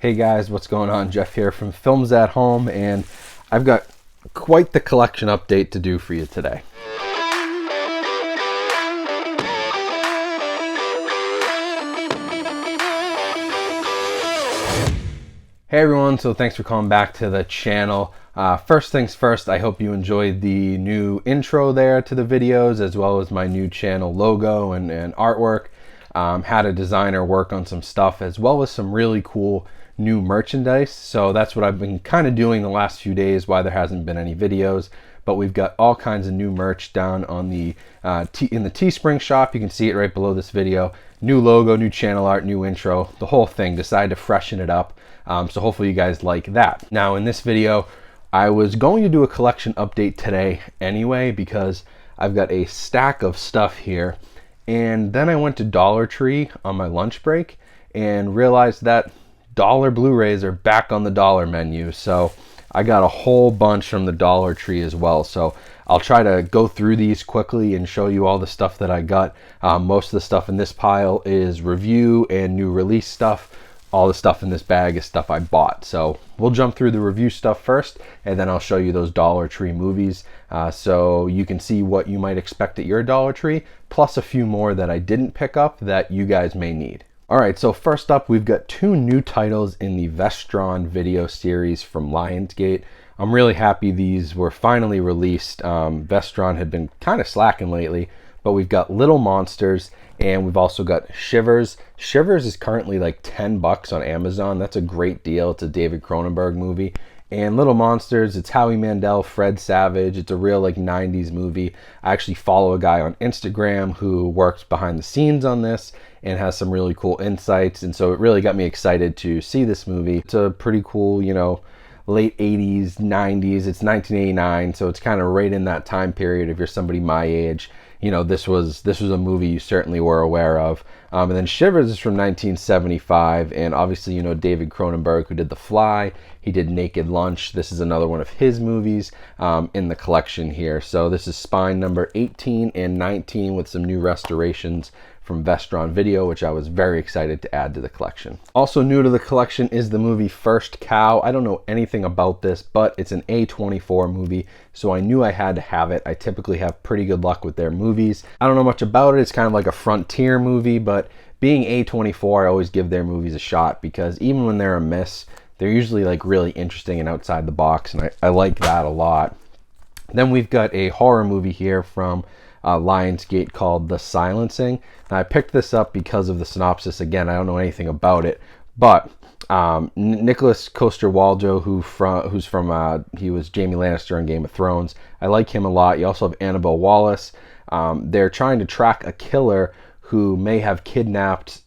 Hey guys, what's going on? Jeff here from Films at Home, and I've got quite the collection update to do for you today. Hey everyone, so thanks for coming back to the channel. First things first, I hope you enjoyed the new intro there to the videos, as well as my new channel logo and artwork. Had a designer work on some stuff, as well as some really cool new merchandise. So that's what I've been kind of doing the last few days, why there hasn't been any videos. But we've got all kinds of new merch down on the in the Teespring shop. You can see it right below this video. New logo, new channel art, new intro, the whole thing. Decided to freshen it up. So hopefully you guys like that. Now in this video, I was going to do a collection update today anyway, because I've got a stack of stuff here. And then I went to Dollar Tree on my lunch break and realized that dollar Blu-rays are back on the dollar menu. So I got a whole bunch from the Dollar Tree as well. So I'll try to go through these quickly and show you all the stuff that I got. Most of the stuff in this pile is review and new release stuff. All the stuff in this bag is stuff I bought. So we'll jump through the review stuff first, and then I'll show you those Dollar Tree movies so you can see what you might expect at your Dollar Tree, plus a few more that I didn't pick up that you guys may need. All right, so first up, we've got two new titles in the Vestron video series from Lionsgate. I'm really happy these were finally released. Vestron had been kind of slacking lately, but we've got Little Monsters and we've also got Shivers. Shivers is currently like 10 bucks on Amazon. That's a great deal. It's a David Cronenberg movie. And Little Monsters, it's Howie Mandel, Fred Savage. It's a real like 90s movie. I actually follow a guy on Instagram who works behind the scenes on this and has some really cool insights. And so it really got me excited to see this movie. It's a pretty cool, you know, late 80s, 90s. It's 1989, so it's kind of right in that time period. If you're somebody my age, you know, this was a movie you certainly were aware of. And then Shivers is from 1975, and obviously, you know, David Cronenberg, who did The Fly. He did Naked Lunch. This is another one of his movies in the collection here. So this is spine number 18 and 19 with some new restorations from Vestron Video, which I was very excited to add to the collection. Also new to the collection is the movie First Cow. I don't know anything about this, but it's an A24 movie, so I knew I had to have it. I typically have pretty good luck with their movies. I don't know much about it. It's kind of like a frontier movie, but being A24, I always give their movies a shot, because even when they're a miss, they're usually like really interesting and outside the box, and I like that a lot. Then we've got a horror movie here from Lionsgate called The Silencing. Now I picked this up because of the synopsis. Again, I don't know anything about it, but Nicholas Coster-Waldau, he was Jaime Lannister in Game of Thrones. I like him a lot. You also have Annabelle Wallis. They're trying to track a killer who may have kidnapped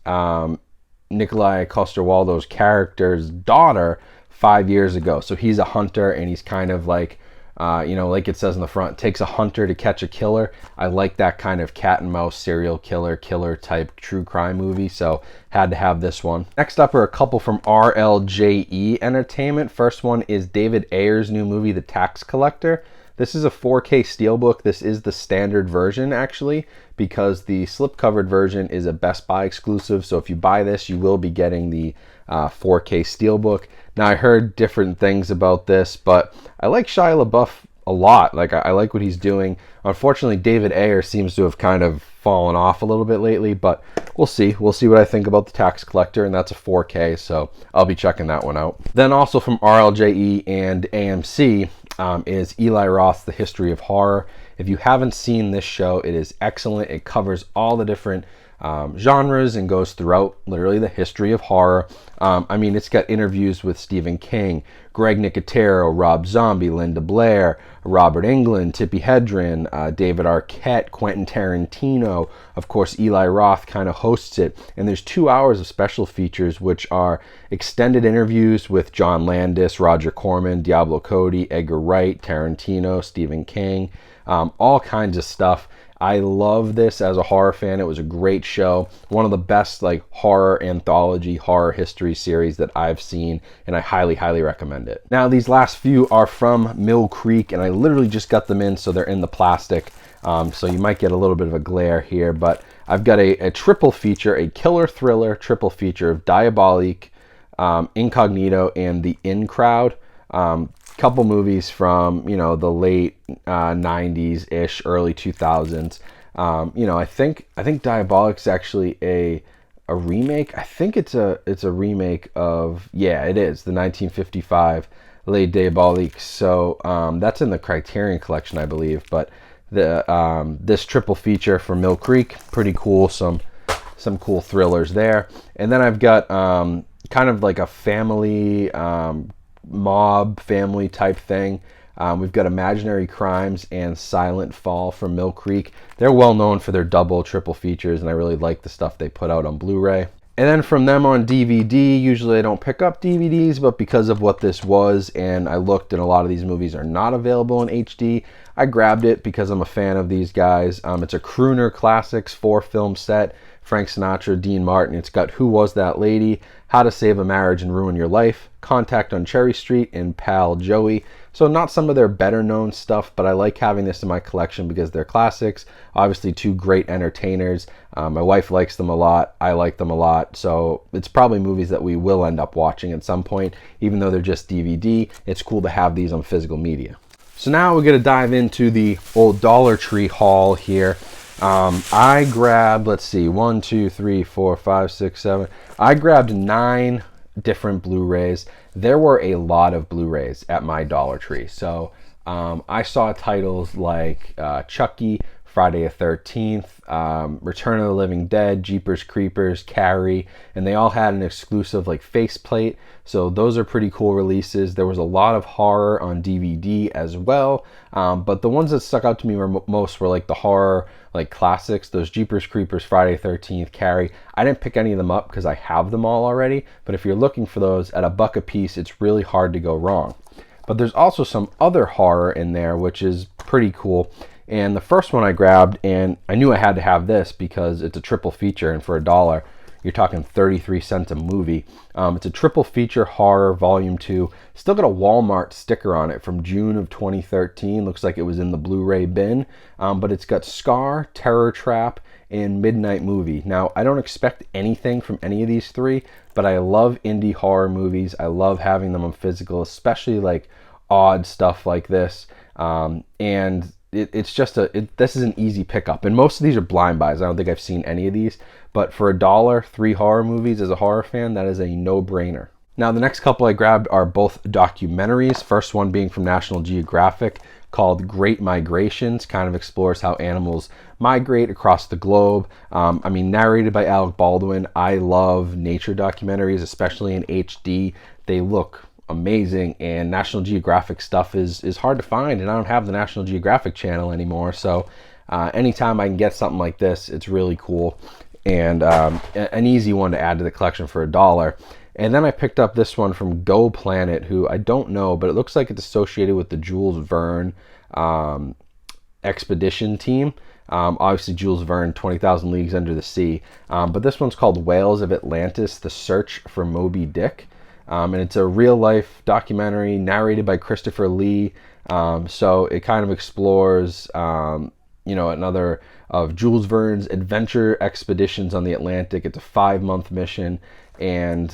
Nikolai Coster-Waldau's character's daughter 5 years ago. So he's a hunter, and he's kind of like, you know, like it says in the front, takes a hunter to catch a killer. I like that kind of cat and mouse serial killer type true crime movie, so had to have this one. Next up are a couple from RLJE Entertainment. First one is David Ayer's new movie, The Tax Collector. This is a 4K steelbook. This is the standard version, actually, because the slip-covered version is a Best Buy exclusive. So if you buy this, you will be getting the 4K steelbook. Now, I heard different things about this, but I like Shia LaBeouf a lot. Like, I like what he's doing. Unfortunately, David Ayer seems to have kind of fallen off a little bit lately, but we'll see. We'll see what I think about The Tax Collector, and that's a 4K, so I'll be checking that one out. Then also from RLJE and AMC is Eli Roth's The History of Horror. If you haven't seen this show, it is excellent. It covers all the different genres and goes throughout literally the history of horror. I mean, it's got interviews with Stephen King, Greg Nicotero, Rob Zombie, Linda Blair, Robert Englund, Tippi Hedren, David Arquette, Quentin Tarantino. Of course, Eli Roth kind of hosts it. And there's 2 hours of special features, which are extended interviews with John Landis, Roger Corman, Diablo Cody, Edgar Wright, Tarantino, Stephen King, all kinds of stuff. I love this as a horror fan. It was a great show. One of the best like horror anthology, horror history series that I've seen, and I highly, highly recommend it. Now, these last few are from Mill Creek, and I literally just got them in, so they're in the plastic. So you might get a little bit of a glare here, but I've got a triple feature, a killer thriller triple feature of Diabolique, Incognito and The In Crowd. Couple movies from, you know, the late 90s ish, early 2000s. You know, I think Diabolic's actually a remake. I think it's a remake of, yeah, it is, the 1955 Les Diaboliques. So that's in the Criterion Collection, I believe. But the this triple feature from Mill Creek, pretty cool. Some cool thrillers there. And then I've got kind of like a family mob family type thing. We've got Imaginary Crimes and Silent Fall from Mill Creek. They're well known for their double, triple features, and I really like the stuff they put out on Blu-ray. And then from them on DVD, usually I don't pick up DVDs, but because of what this was, and I looked and a lot of these movies are not available in HD, I grabbed it because I'm a fan of these guys. It's a Crooner Classics 4-film set. Frank Sinatra, Dean Martin. It's got Who Was That Lady, How to Save a Marriage and Ruin Your Life, Contact on Cherry Street, and Pal Joey. So not some of their better known stuff, but I like having this in my collection because they're classics. Obviously two great entertainers. My wife likes them a lot. I like them a lot. So it's probably movies that we will end up watching at some point. Even though they're just DVD, it's cool to have these on physical media. So now we're going to dive into the old Dollar Tree haul here. I grabbed, let's see, 1, 2, 3, 4, 5, 6, 7. I grabbed 9 different Blu-rays. There were a lot of Blu-rays at my Dollar Tree. So I saw titles like Chucky, Friday the 13th, Return of the Living Dead, Jeepers Creepers, Carrie, and they all had an exclusive like faceplate. So those are pretty cool releases. There was a lot of horror on DVD as well, but the ones that stuck out to me most were like the horror like classics, those Jeepers Creepers, Friday the 13th, Carrie. I didn't pick any of them up because I have them all already, but if you're looking for those at $1 a piece, it's really hard to go wrong. But there's also some other horror in there, which is pretty cool. And the first one I grabbed, and I knew I had to have this because it's a triple feature, and for $1, you're talking 33 cents a movie. It's a triple feature horror volume 2. Still got a Walmart sticker on it from June of 2013. Looks like it was in the Blu-ray bin. But it's got Scar, Terror Trap, and Midnight Movie. Now, I don't expect anything from any of these 3, but I love indie horror movies. I love having them on physical, especially like odd stuff like this. And it's just this is an easy pickup, and most of these are blind buys. I don't think I've seen any of these, but for $1, 3 horror movies as a horror fan, that is a no-brainer. Now the next couple I grabbed are both documentaries. First one being from National Geographic, called Great Migrations. Kind of explores how animals migrate across the globe. I mean, narrated by Alec Baldwin. I love nature documentaries, especially in HD. They look amazing, and National Geographic stuff is hard to find, and I don't have the National Geographic channel anymore, so anytime I can get something like this, it's really cool, and an easy one to add to the collection for $1. And then I picked up this one from Go Planet, who I don't know, but it looks like it's associated with the Jules Verne expedition team. Obviously Jules Verne, 20,000 Leagues Under the Sea, but this one's called Whales of Atlantis, The Search for Moby Dick. And it's a real-life documentary narrated by Christopher Lee. So it kind of explores, you know, another of Jules Verne's adventure expeditions on the Atlantic. It's a 5-month mission, and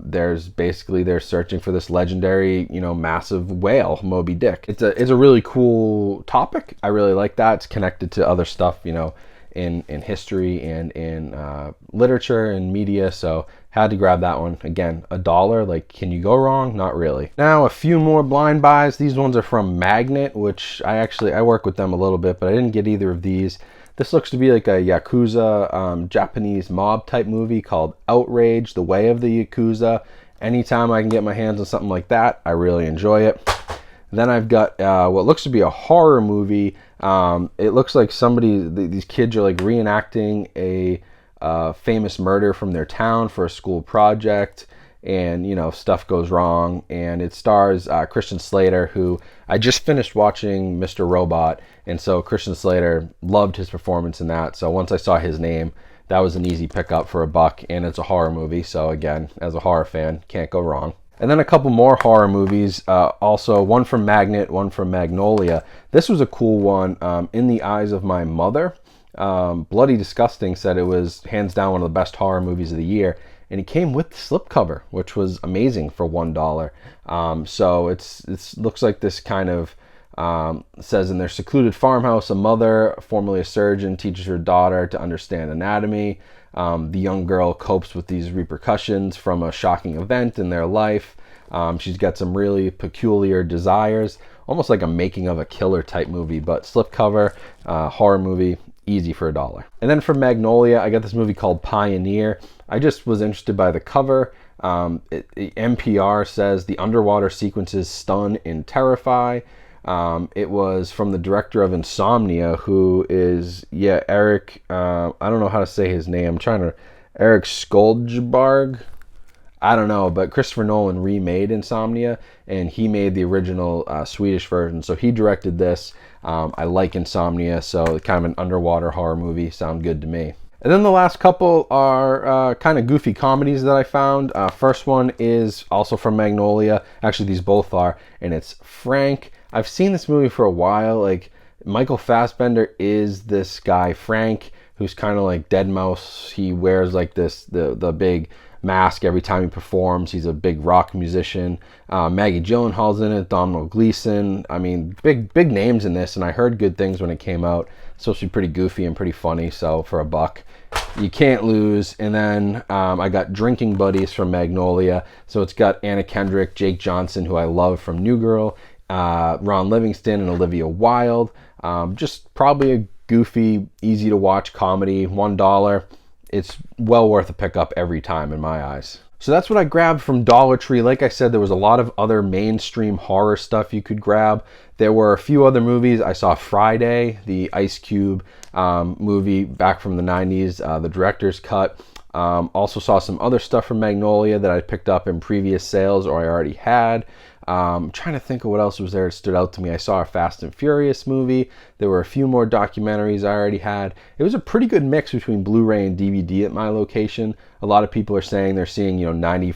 they're searching for this legendary, you know, massive whale, Moby Dick. It's a really cool topic. I really like that. It's connected to other stuff, you know, in history and in literature and media, so had to grab that one. Again, $1, like, can you go wrong? Not really. Now a few more blind buys. These ones are from Magnet, which I work with them a little bit, but I didn't get either of these. This looks to be like a Yakuza Japanese mob type movie called Outrage, The Way of the Yakuza. Anytime I can get my hands on something like that, I really enjoy it. Then I've got what looks to be a horror movie. It looks like these kids are like reenacting a famous murder from their town for a school project, and you know, stuff goes wrong. And it stars Christian Slater, who I just finished watching Mr. Robot, and so Christian Slater, loved his performance in that. So once I saw his name, that was an easy pickup for $1, and it's a horror movie. So again, as a horror fan, can't go wrong. And then a couple more horror movies, also one from Magnet, one from Magnolia. This was a cool one, In the Eyes of My Mother. Bloody Disgusting said it was hands down one of the best horror movies of the year. and it came with the slipcover, which was amazing for $1. So it's looks like this kind of says, in their secluded farmhouse, a mother, formerly a surgeon, teaches her daughter to understand anatomy. The young girl copes with these repercussions from a shocking event in their life. She's got some really peculiar desires, almost like a making of a killer type movie, but slipcover, horror movie, easy for $1. And then for Magnolia, I got this movie called Pioneer. I just was interested by the cover. NPR says the underwater sequences stun and terrify. It was from the director of Insomnia, who is, Eric, I don't know how to say his name. Eric Skoldberg. I don't know, but Christopher Nolan remade Insomnia, and he made the original Swedish version. So he directed this. I like Insomnia, so kind of an underwater horror movie. Sound good to me. And then the last couple are kind of goofy comedies that I found. First one is also from Magnolia. Actually, these both are, and it's Frank. I've seen this movie for a while. Like, Michael Fassbender is this guy, Frank, who's kind of like Deadmau5. He wears like the big mask every time he performs. He's a big rock musician. Maggie Gyllenhaal's in it, Domhnall Gleeson. I mean, big names in this, and I heard good things when it came out. It's supposed to be pretty goofy and pretty funny, so for $1, you can't lose. And then I got Drinking Buddies from Magnolia. So it's got Anna Kendrick, Jake Johnson, who I love from New Girl, Ron Livingston, and Olivia Wilde. Just probably a goofy, easy to watch comedy, $1. It's well worth a pickup every time in my eyes. So that's what I grabbed from Dollar Tree. Like I said, there was a lot of other mainstream horror stuff you could grab. There were a few other movies. I saw Friday, the Ice Cube movie back from the 90s, the director's cut. Also saw some other stuff from Magnolia that I picked up in previous sales or I already had. I'm trying to think of what else was there that stood out to me. I saw a Fast and Furious movie. There were a few more documentaries I already had. It was a pretty good mix between Blu-ray and DVD at my location. A lot of people are saying they're seeing 95%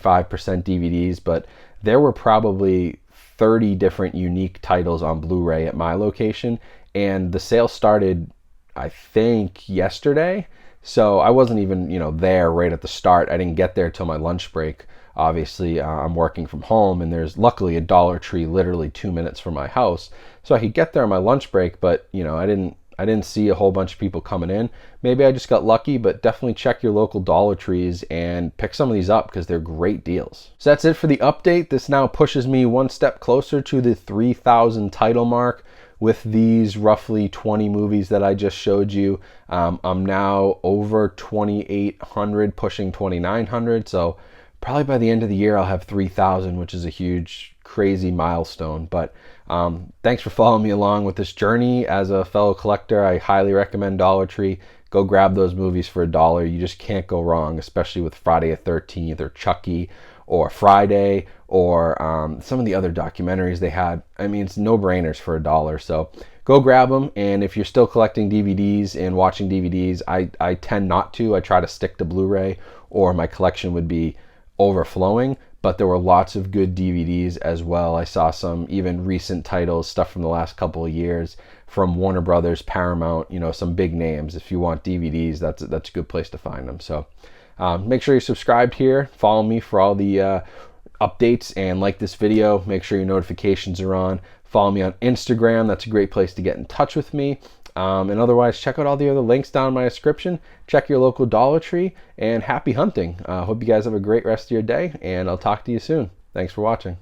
DVDs, but there were probably 30 different unique titles on Blu-ray at my location, and the sale started, I think, yesterday. So I wasn't even there right at the start. I didn't get there till my lunch break. Obviously, I'm working from home, and there's luckily a Dollar Tree literally 2 minutes from my house, so I could get there on my lunch break. But I didn't see a whole bunch of people coming in. Maybe I just got lucky, but definitely check your local Dollar Trees and pick some of these up because they're great deals. So that's it for the update. This now pushes me one step closer to the 3,000 title mark. With these roughly 20 movies that I just showed you, I'm now over 2,800, pushing 2,900. So probably by the end of the year, I'll have 3,000, which is a huge, crazy milestone. But thanks for following me along with this journey. As a fellow collector, I highly recommend Dollar Tree. Go grab those movies for $1. You just can't go wrong, especially with Friday the 13th or Chucky or Friday or some of the other documentaries they had. I mean, it's no-brainers for $1. So go grab them. And if you're still collecting DVDs and watching DVDs, I tend not to. I try to stick to Blu-ray, or my collection would be overflowing. But there were lots of good DVDs as well. I saw some even recent titles, stuff from the last couple of years from Warner Brothers, Paramount, some big names. If you want DVDs, that's a good place to find them. So make sure you're subscribed here. Follow me for all the updates, and like this video. Make sure your notifications are on. Follow me on Instagram. That's a great place to get in touch with me. And otherwise, check out all the other links down in my description. Check your local Dollar Tree, and happy hunting. Hope you guys have a great rest of your day, and I'll talk to you soon. Thanks for watching.